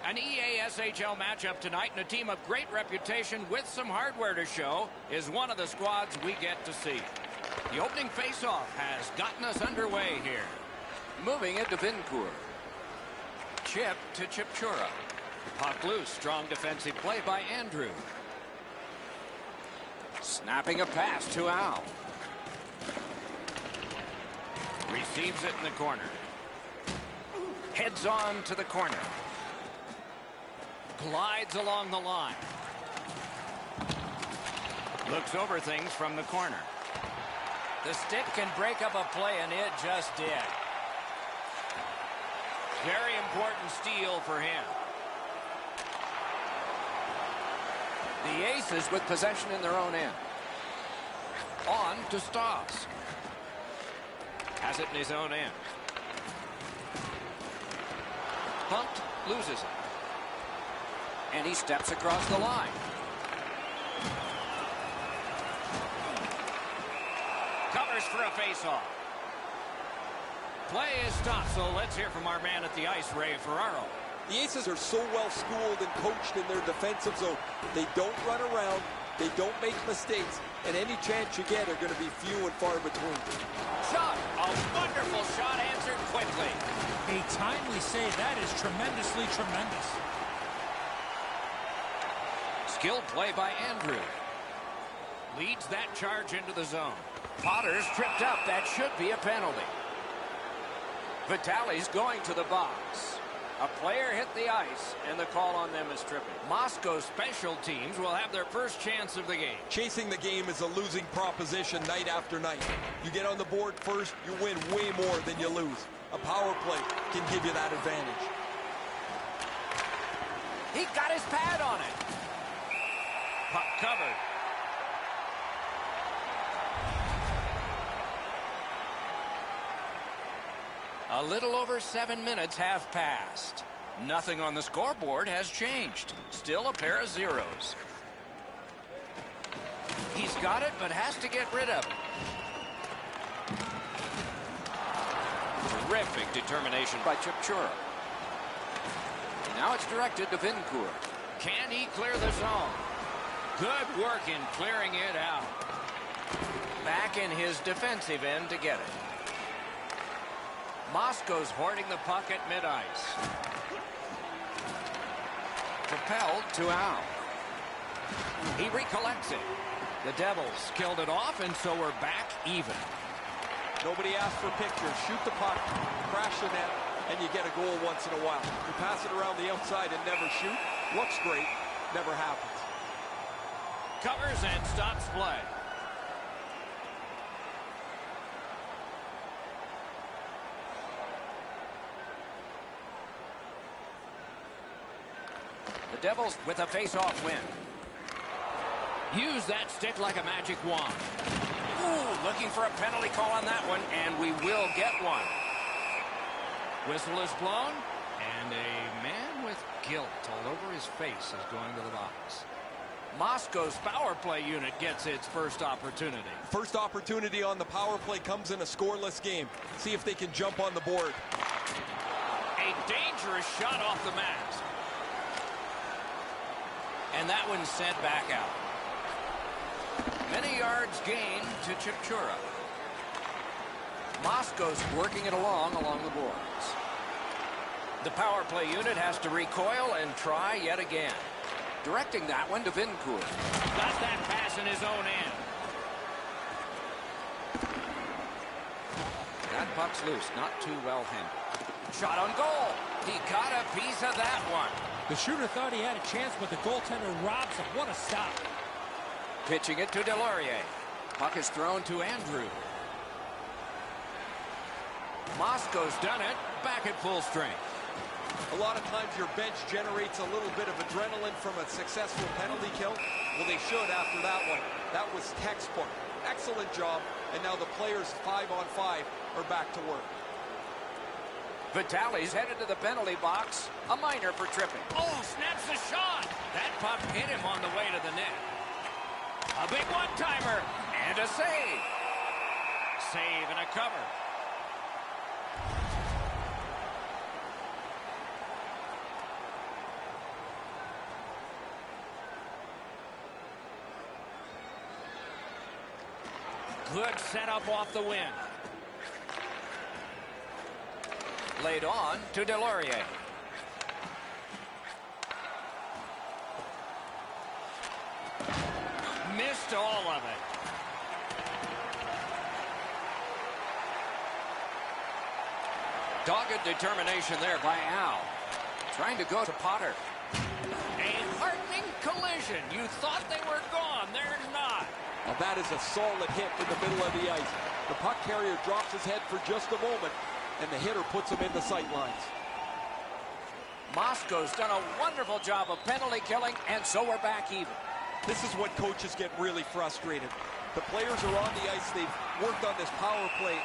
An EASHL matchup tonight, and a team of great reputation with some hardware to show is one of the squads we get to see. The opening face-off has gotten us underway here. Moving it to Vincourt. Chip to Chipchura. Puck loose. Strong defensive play by Andrew. Snapping a pass to Al. Receives it in the corner. Heads on to the corner. Glides along the line. Looks over things from the corner. The stick can break up a play, and it just did. Very important steal for him. The Aces with possession in their own end. On to Stoss. Has it in his own end. Pumped, loses it. And he steps across the line. Covers for a face-off. Play is stopped, so let's hear from our man at the ice, Ray Ferraro. The Aces are so well schooled and coached in their defensive zone. They don't run around, they don't make mistakes, and any chance you get are going to be few and far between. Shot! A wonderful shot answered quickly. A timely save. That is tremendously tremendous. Skilled play by Andrew. Leads that charge into the zone. Potter's tripped up. That should be a penalty. Vitale's going to the box. A player hit the ice, and the call on them is tripping. Moscow's special teams will have their first chance of the game. Chasing the game is a losing proposition night after night. You get on the board first, you win way more than you lose. A power play can give you that advantage. He got his pad on it. Puck covered. A little over 7 minutes have passed. Nothing on the scoreboard has changed. Still a pair of zeros. He's got it, but has to get rid of it. Terrific determination by Chipchura. Now it's directed to Vincourt. Can he clear the zone? Good work in clearing it out. Back in his defensive end to get it. Moscow's hoarding the puck at mid-ice. Propelled to Al. He recollects it. The Devils killed it off, and so we're back even. Nobody asked for pictures. Shoot the puck, crash the net, and you get a goal once in a while. You pass it around the outside and never shoot. Looks great. Never happens. Covers and stops play. The Devils with a face-off win. Use that stick like a magic wand. Ooh, looking for a penalty call on that one, and we will get one. Whistle is blown, and a man with guilt all over his face is going to the box. Moscow's power play unit gets its first opportunity. First opportunity on the power play comes in a scoreless game. See if they can jump on the board. A dangerous shot off the mask. And that one's sent back out. Many yards gained to Chipchura. Moscow's working it along the boards. The power play unit has to recoil and try yet again. Directing that one to Vincourt. Got that pass in his own end. That puck's loose, not too well handled. Shot on goal. He got a piece of that one. The shooter thought he had a chance, but the goaltender robs him. What a stop. Pitching it to Delorier. Puck is thrown to Andrew. Moscow's done it. Back at full strength. A lot of times your bench generates a little bit of adrenaline from a successful penalty kill. Well, they should after that one. That was textbook. Excellent job. And now the players 5-on-5 are back to work. Vitale's headed to the penalty box. A minor for tripping. Oh, snaps the shot. That puck hit him on the way to the net. A big one-timer. And a save. Save and a cover. Good setup off the wing. Laid on to Delorier. Missed all of it. Dogged determination there by Al. Trying to go to Potter. A heartening collision. You thought they were gone. They're not. Well, that is a solid hit in the middle of the ice. The puck carrier drops his head for just a moment, and the hitter puts him in the sight lines. Moscow's done a wonderful job of penalty killing, and so we're back even. This is what coaches get really frustrated. The players are on the ice. They've worked on this power play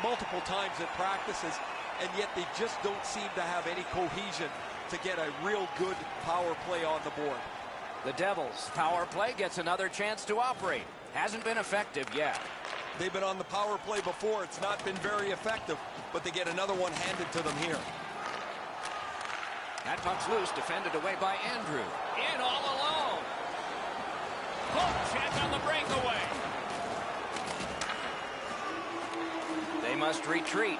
multiple times in practices, and yet they just don't seem to have any cohesion to get a real good power play on the board. The Devils' power play gets another chance to operate. Hasn't been effective yet. They've been on the power play before. It's not been very effective, but they get another one handed to them here. That puck's loose, defended away by Andrew. In all alone. Poke check on the breakaway. They must retreat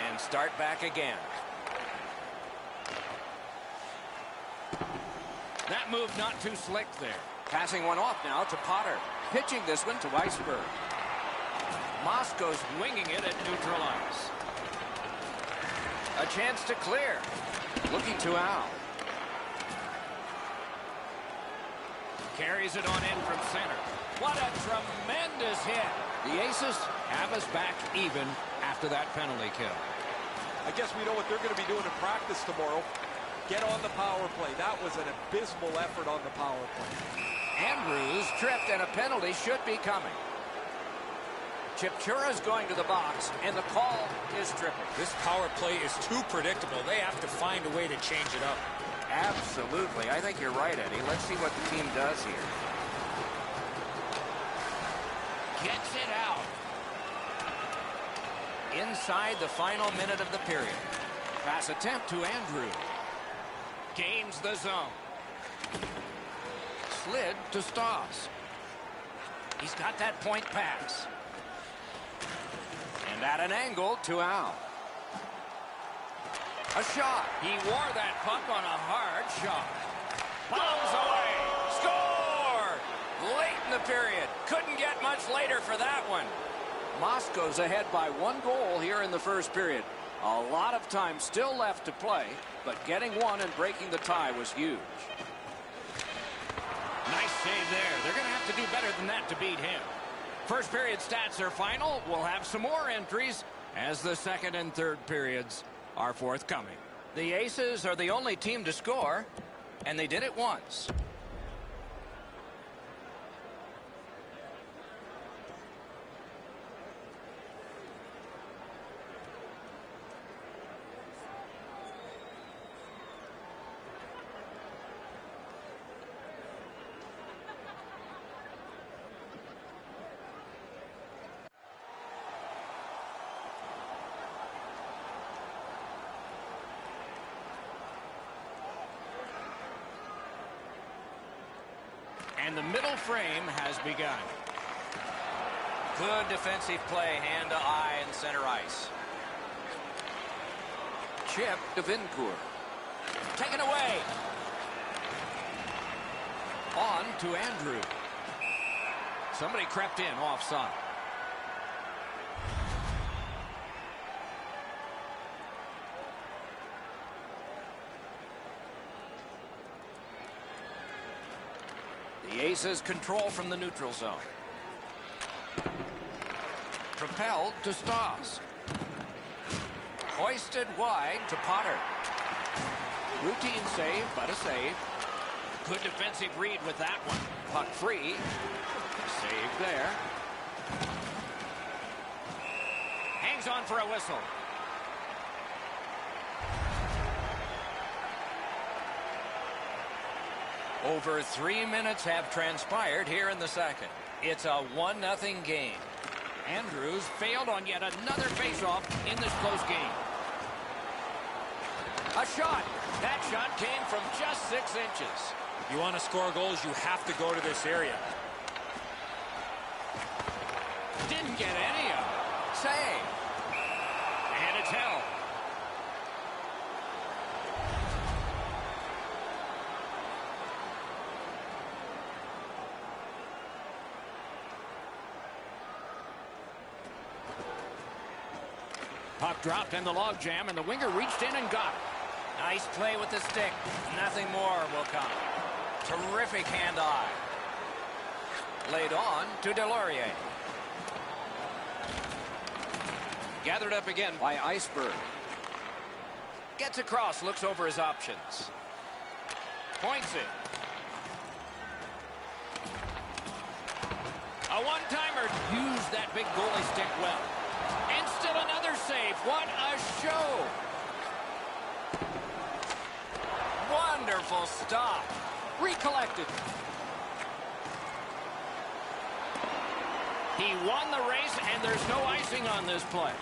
and start back again. That move not too slick there. Passing one off now to Potter. Pitching this one to Weisberg. Moscow's winging it at neutral ice. A chance to clear. Looking to Al. Carries it on in from center. What a tremendous hit. The Aces have us back even after that penalty kill. I guess we know what they're going to be doing in practice tomorrow. Get on the power play. That was an abysmal effort on the power play. Andrews tripped, and a penalty should be coming. Chipchura's going to the box, and the call is tripping. This power play is too predictable. They have to find a way to change it up. Absolutely. I think you're right, Eddie. Let's see what the team does here. Gets it out. Inside the final minute of the period. Pass attempt to Andrew. Gains the zone. Slid to Stoss. He's got that point pass. And at an angle to Al. A shot. He wore that puck on a hard shot. Bombs away. Score! Late in the period. Couldn't get much later for that one. Moscow's ahead by 1 goal here in the first period. A lot of time still left to play, but getting one and breaking the tie was huge. Nice save there. They're going to have to do better than that to beat him. First period stats are final. We'll have some more entries as the second and third periods are forthcoming. The Aces are the only team to score, and they did it once. And the middle frame has begun. Good defensive play, hand to eye in center ice. Chip to Vincourt. Taken away. On to Andrew. Somebody crept in offside. The Aces control from the neutral zone. Propelled to Stoss. Hoisted wide to Potter. Routine save, but a save. Good defensive read with that one. Puck free. Save there. Hangs on for a whistle. Over 3 minutes have transpired here in the second. It's a 1-0 game. Andrews failed on yet another faceoff in this close game. A shot. That shot came from just 6 inches. You want to score goals, you have to go to this area. Didn't get any of it. Save. And it's held. Puck dropped in the logjam, and the winger reached in and got it. Nice play with the stick. Nothing more will come. Terrific hand-eye. Laid on to Delorier. Gathered up again by Iceberg. Gets across, looks over his options. Points it. A one-timer. Used that big goalie stick well. And still another save. What a show. Wonderful stop. Recollected. He won the race, and there's no icing on this play.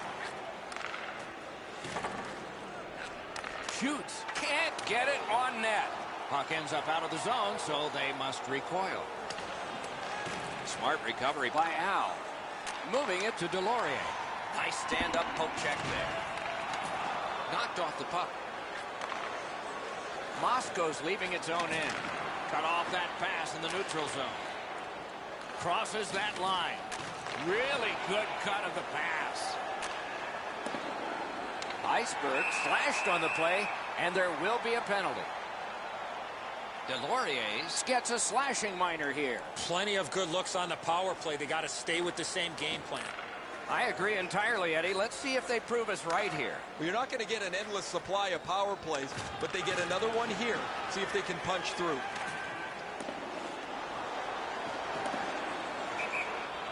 Shoots. Can't get it on net. Puck ends up out of the zone, so they must recoil. Smart recovery by Al. Moving it to Delorier. Nice stand-up poke check there. Knocked off the puck. Moscow's leaving its own end. Cut off that pass in the neutral zone. Crosses that line. Really good cut of the pass. Iceberg slashed on the play, and there will be a penalty. Delorier gets a slashing minor here. Plenty of good looks on the power play. They got to stay with the same game plan. I agree entirely, Eddie. Let's see if they prove us right here. Well, you're not going to get an endless supply of power plays, but they get another one here. See if they can punch through.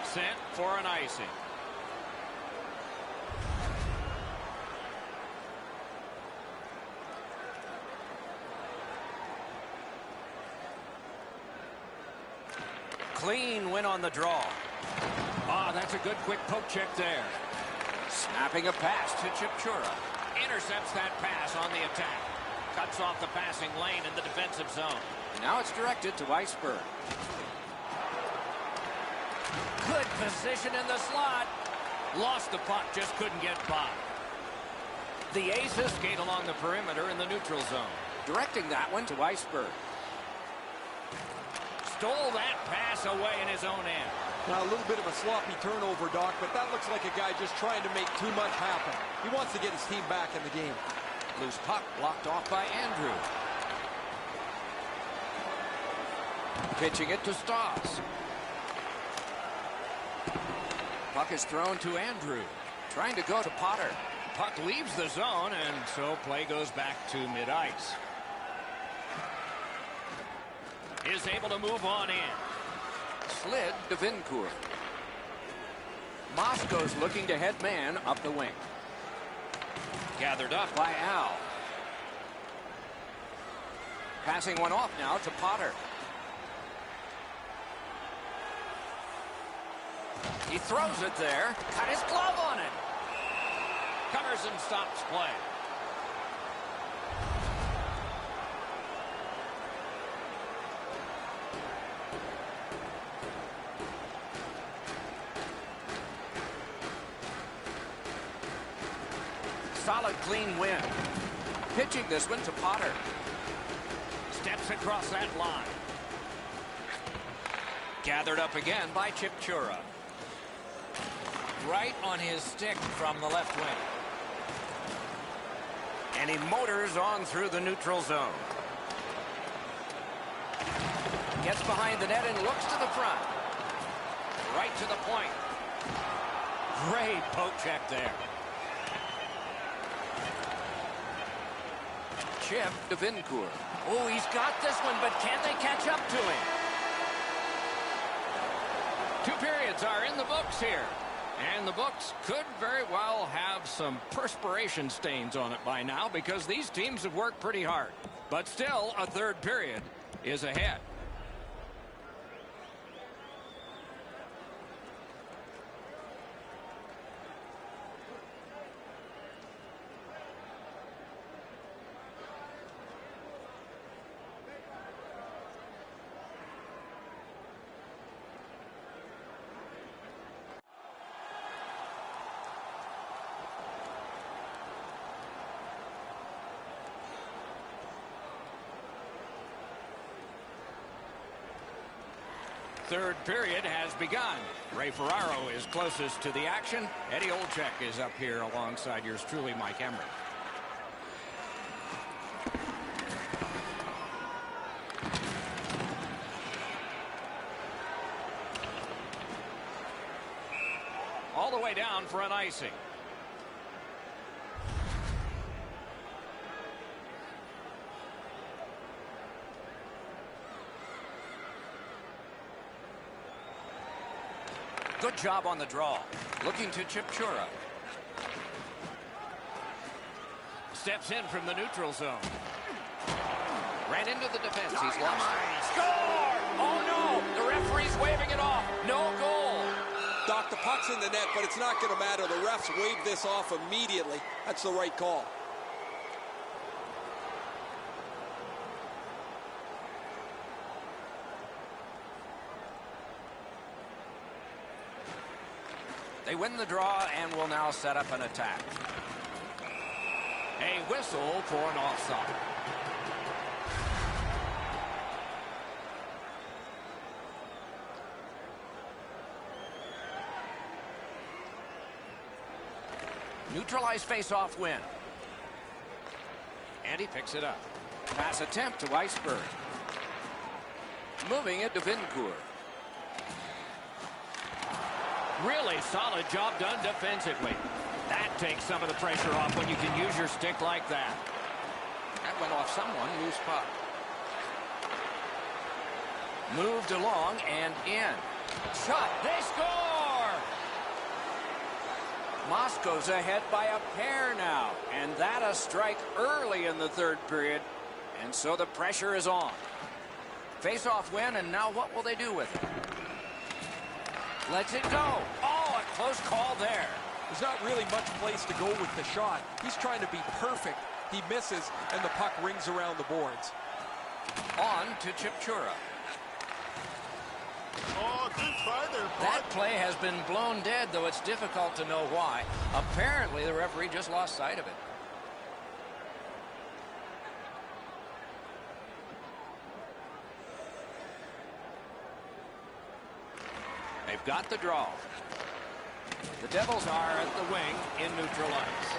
Sent for an icing. Clean win on the draw. Ah, that's a good quick poke check there. Snapping a pass to Chipchura. Intercepts that pass on the attack. Cuts off the passing lane in the defensive zone. Now it's directed to Iceberg. Good position in the slot. Lost the puck, just couldn't get by. The Aces Skate along the perimeter in the neutral zone. directing that one to Iceberg. Stole that pass away in his own end. Now, a little bit of a sloppy turnover, Doc, but that looks like a guy just trying to make too much happen. He wants to get his team back in the game. Loose puck blocked off by Andrew. Pitching it to Stoss. Puck is thrown to Andrew. Trying to go to Potter. Puck leaves the zone, and so play goes back to mid-ice. Is able to move on in. Slid to Vincourt. Moscow's looking to head man up the wing. Gathered up. By Al. Passing one off now to Potter. He throws it there. Cut his glove on it. Covers and stops play. Solid, clean win. Pitching this one to Potter. Steps across that line. Gathered up again by Chipchura. Right on his stick from the left wing. And he motors on through the neutral zone. Gets behind the net and looks to the front. Right to the point. Great poke check there. Chip to Vincourt. Oh, he's got this one, but can they catch up to him? 2 periods are in the books here. And the books could very well have some perspiration stains on it by now because these teams have worked pretty hard. But still, a third period is ahead. third period has begun. Ray Ferraro is closest to the action. Eddie Olczyk is up here alongside yours truly, Mike Emery. All the way down for an icing. Good job on the draw. Looking to Chipchura. Steps in from the neutral zone. Ran into the defense. He's lost. Score! Oh, no! The referee's waving it off. No goal. Doc, the puck's in the net, but it's not going to matter. The refs waved this off immediately. That's the right call. They win the draw and will now set up an attack. A whistle for an offside. Neutralized face-off win. And he picks it up. Pass attempt to Weisberg. Moving it to Vincourt. Really solid job done defensively. That takes some of the pressure off when you can use your stick like that. That went off someone. Loose puck. Moved along and in. Shot. They score! Moscow's ahead by a pair now. And that a strike early in the third period. And so the pressure is on. Face-off win, and now what will they do with it? Lets it go. Oh, a close call there. There's not really much place to go with the shot. He's trying to be perfect. He misses, and the puck rings around the boards. On to Chipchura. Oh, good try there, bud. That play has been blown dead, though it's difficult to know why. Apparently, the referee just lost sight of it. They've got the draw. The Devils are at the wing in neutral ice.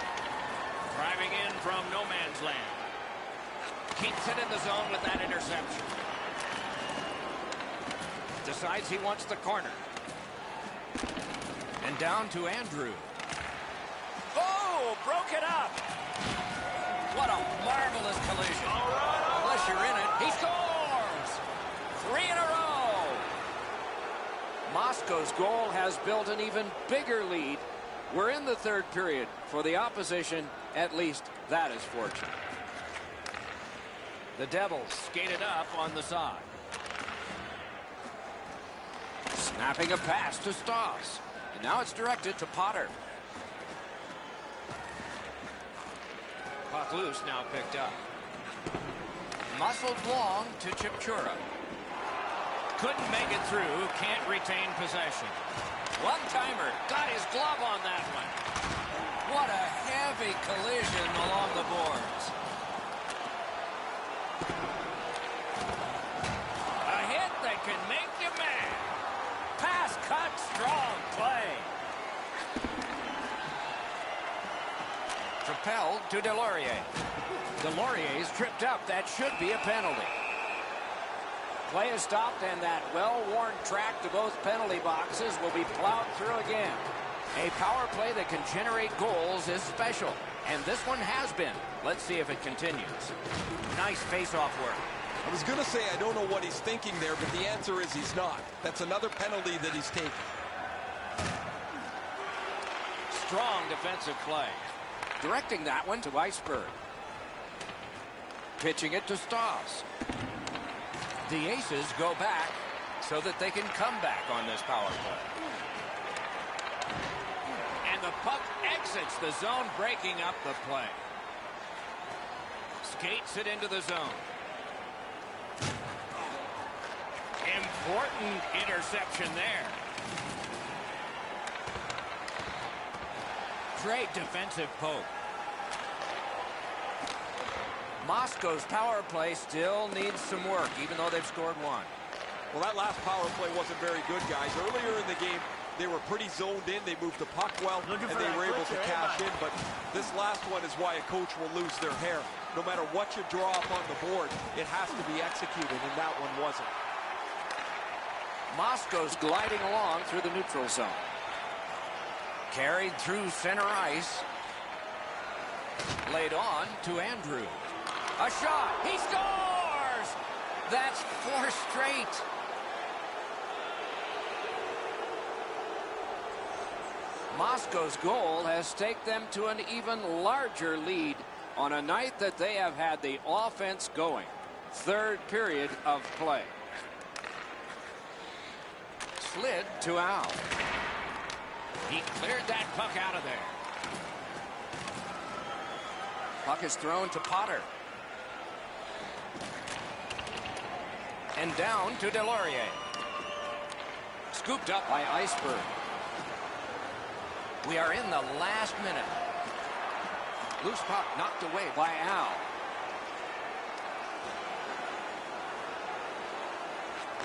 Driving in from no man's land. Keeps it in the zone with that interception. Decides he wants the corner. And down to Andrew. Oh, broke it up. What a marvelous collision. All right. Unless you're in it, he scores. 3 in a row. Moscow's goal has built an even bigger lead. We're in the third period. For the opposition, at least that is fortunate. The Devils skated up on the side. Snapping a pass to Stoss. And now it's directed to Potter. Puck loose, now picked up. Muscled long to Chipchura. Couldn't make it through, can't retain possession. One-timer, got his glove on that one. What a heavy collision along the boards. A hit that can make you mad. Pass cut, strong play. Propelled to Delorier. Delorier's tripped up. That should be a penalty. Play is stopped, and that well-worn track to both penalty boxes will be plowed through again. A power play that can generate goals is special, and this one has been. Let's see if it continues. Nice face-off work. I was going to say I don't know what he's thinking there, but the answer is he's not. That's another penalty that he's taking. Strong defensive play. Directing that one to Weisberg. Pitching it to Stoss. The Aces go back so that they can come back on this power play. And the puck exits the zone, breaking up the play. Skates it into the zone. Important interception there. Great defensive poke. Moscow's power play still needs some work, even though they've scored one. Well, that last power play wasn't very good, guys. Earlier in the game, they were pretty zoned in. They moved the puck well, and they were able to cash in. But this last one is why a coach will lose their hair. No matter what you draw up on the board, it has to be executed, and that one wasn't. Moscow's gliding along through the neutral zone. Carried through center ice. Laid on to Andrew. A shot. He scores! That's 4 straight. Moscow's goal has taken them to an even larger lead on a night that they have had the offense going. Third period of play. Slid to Al. He cleared that puck out of there. Puck is thrown to Potter. And down to Delorier. Scooped up by Iceberg. We are in the last minute. Loose puck knocked away by Al.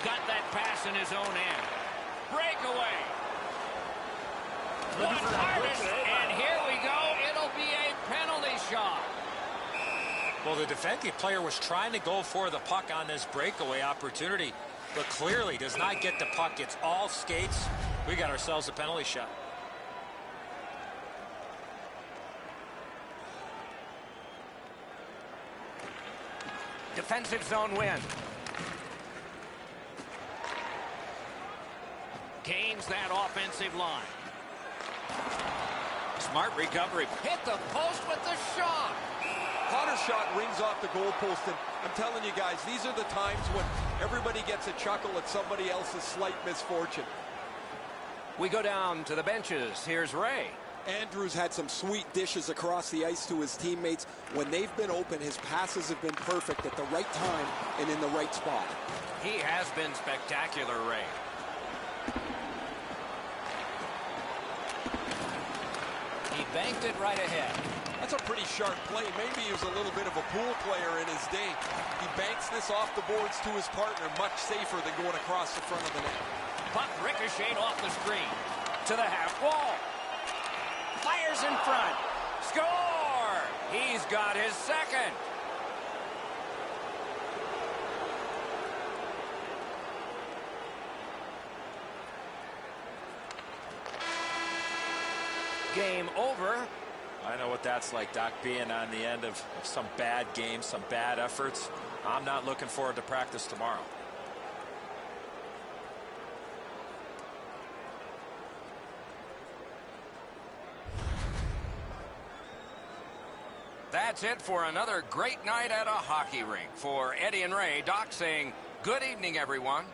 Got that pass in his own end. Breakaway. One harvest, and here we go. It'll be a penalty shot. Well, the defensive player was trying to go for the puck on this breakaway opportunity, but clearly does not get the puck. It's all skates. We got ourselves a penalty shot. Defensive zone win. Gains that offensive line. Smart recovery. Hit the post with the shot. Potter's shot rings off the goalpost, and I'm telling you guys, these are the times when everybody gets a chuckle at somebody else's slight misfortune. We go down to the benches. Here's Ray. Andrews had some sweet dishes across the ice to his teammates. When they've been open, his passes have been perfect at the right time and in the right spot. He has been spectacular, Ray. He banked it right ahead. That's a pretty sharp play. Maybe he was a little bit of a pool player in his day. He banks this off the boards to his partner, much safer than going across the front of the net. Puck ricocheted off the screen. To the half wall. Fires in front. Score! He's got his second. Game over. I know what that's like, Doc, being on the end of some bad games, some bad efforts. I'm not looking forward to practice tomorrow. That's it for another great night at a hockey rink. For Eddie and Ray, Doc saying good evening, everyone.